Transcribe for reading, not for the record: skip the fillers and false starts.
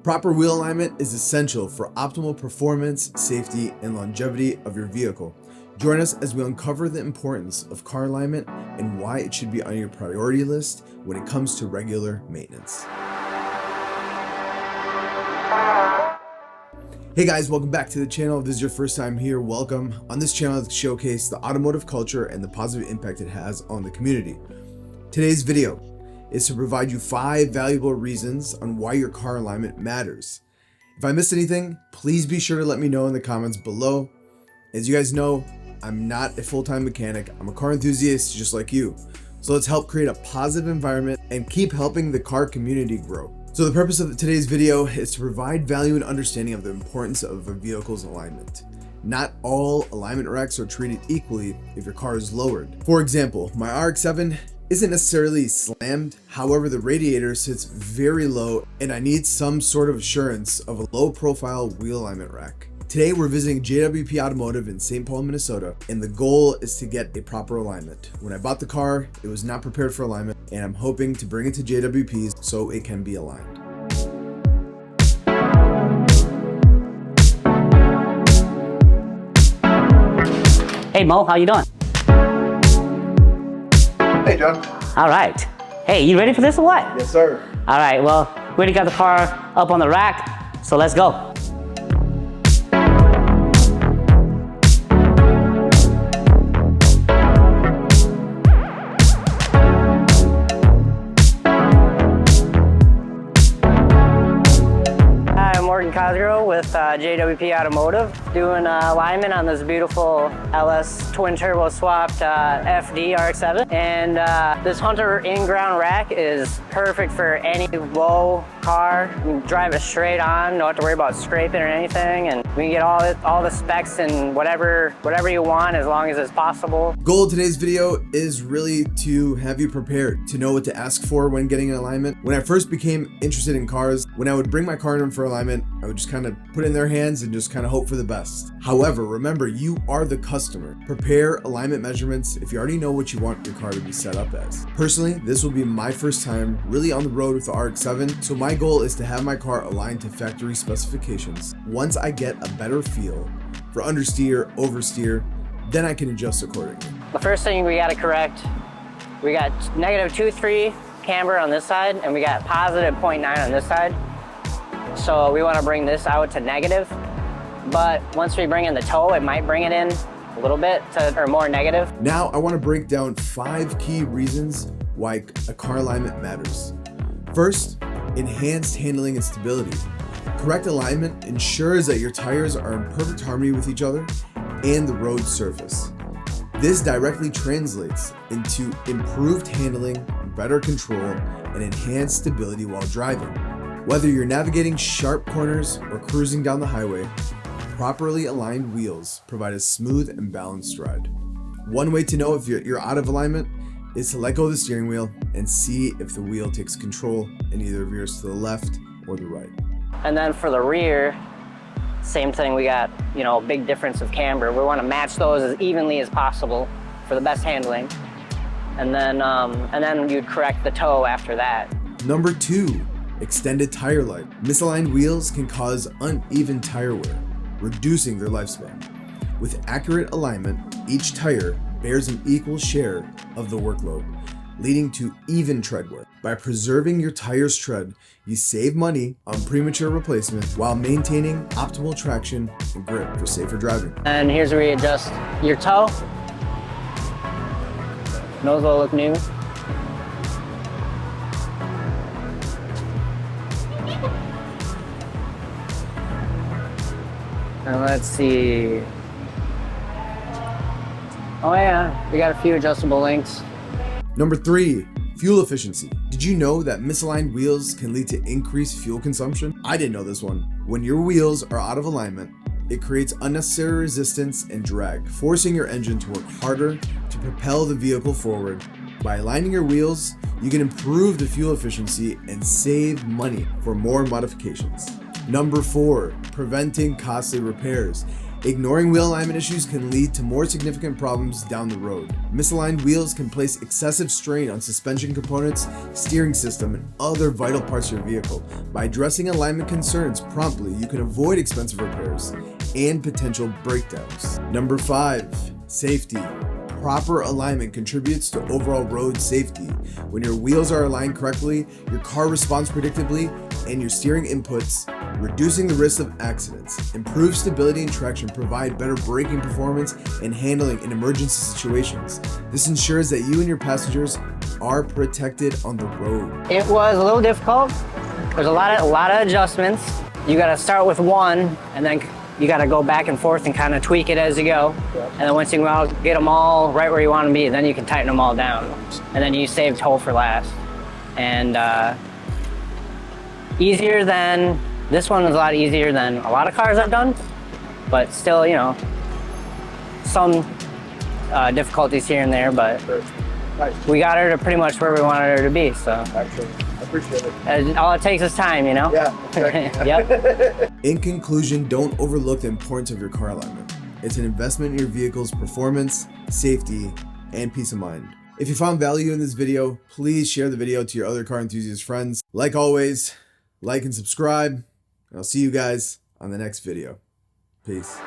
Proper wheel alignment is essential for optimal performance, safety, and longevity of your vehicle. Join us as we uncover the importance of car alignment and why it should be on your priority list when it comes to regular maintenance. Hey guys, welcome back to the channel. If this is your first time here, welcome. On this channel, I showcase the automotive culture and the positive impact it has on the community. Today's video is to provide you 5 valuable reasons on why your car alignment matters. If I missed anything, please be sure to let me know in the comments below. As you guys know, I'm not a full-time mechanic. I'm a car enthusiast just like you. So let's help create a positive environment and keep helping the car community grow. So the purpose of today's video is to provide value and understanding of the importance of a vehicle's alignment. Not all alignment racks are treated equally if your car is lowered. For example, my RX-7 isn't necessarily slammed, however the radiator sits very low and I need some sort of assurance of a low profile wheel alignment rack. Today we're visiting JWP Automotive in St. Paul, Minnesota, and the goal is to get a proper alignment. When I bought the car, it was not prepared for alignment, and I'm hoping to bring it to JWP's so it can be aligned. Hey Mo, how you doing? Hey John. All right. Hey, you ready for this or what? Yes sir. All right, well, we already got the car up on the rack, so let's go. With JWP Automotive, doing alignment on this beautiful LS twin turbo swapped FD RX-7, and this Hunter in-ground rack is perfect for any low car. You can drive it straight on, don't have to worry about scraping or anything, and we can get all the specs and whatever you want as long as it's possible. The goal of today's video is really to have you prepared to know what to ask for when getting an alignment. When I first became interested in cars, when I would bring my car in for alignment, I would just kind of put it in their hands and just kind of hope for the best. However, remember, you are the customer. Prepare alignment measurements if you already know what you want your car to be set up as. Personally, this will be my first time really on the road with the RX-7, so my goal is to have my car aligned to factory specifications. Once I get a better feel for understeer, oversteer, then I can adjust accordingly. The first thing we got to correct, we got -2.3 camber on this side, and we got +0.9 on this side. So we want to bring this out to negative, but once we bring in the toe, it might bring it in a little bit or more negative. Now I want to break down 5 key reasons why a car alignment matters. First, enhanced handling and stability. Correct alignment ensures that your tires are in perfect harmony with each other and the road surface. This directly translates into improved handling, better control, and enhanced stability while driving. Whether you're navigating sharp corners or cruising down the highway, properly aligned wheels provide a smooth and balanced ride. One way to know if you're out of alignment is to let go of the steering wheel and see if the wheel takes control and either veers to the left or the right. And then for the rear, same thing, we got, big difference of camber. We want to match those as evenly as possible for the best handling. And then you'd correct the toe after that. Number 2, extended tire life. Misaligned wheels can cause uneven tire wear, reducing their lifespan. With accurate alignment, each tire bears an equal share of the workload, leading to even tread wear. By preserving your tire's tread, you save money on premature replacement while maintaining optimal traction and grip for safer driving. And here's where you adjust your toe. Nose will look new. And let's see. Oh yeah, we got a few adjustable links. Number 3, fuel efficiency. Did you know that misaligned wheels can lead to increased fuel consumption? I didn't know this one. When your wheels are out of alignment, it creates unnecessary resistance and drag, forcing your engine to work harder to propel the vehicle forward. By aligning your wheels, you can improve the fuel efficiency and save money for more modifications. Number 4, preventing costly repairs. Ignoring wheel alignment issues can lead to more significant problems down the road. Misaligned wheels can place excessive strain on suspension components, steering system, and other vital parts of your vehicle. By addressing alignment concerns promptly, you can avoid expensive repairs and potential breakdowns. Number 5, safety. Proper alignment contributes to overall road safety. When your wheels are aligned correctly, your car responds predictably, and your steering inputs, reducing the risk of accidents. Improved stability and traction provide better braking performance and handling in emergency situations. This ensures that you and your passengers are protected on the road. It was a little difficult. There's a lot of adjustments. You got to start with one, and then you got to go back and forth and kind of tweak it as you go. And then once you get them all right where you want to be, then you can tighten them all down. And then you save toe for last. And this one was a lot easier than a lot of cars I've done, but still, you know, some difficulties here and there, but we got her to pretty much where we wanted her to be, so. Actually, I appreciate it. All it takes is time, you know? Yeah, exactly. Yep. In conclusion, don't overlook the importance of your car alignment. It's an investment in your vehicle's performance, safety, and peace of mind. If you found value in this video, please share the video to your other car enthusiast friends. Like always, like and subscribe, and I'll see you guys on the next video. Peace.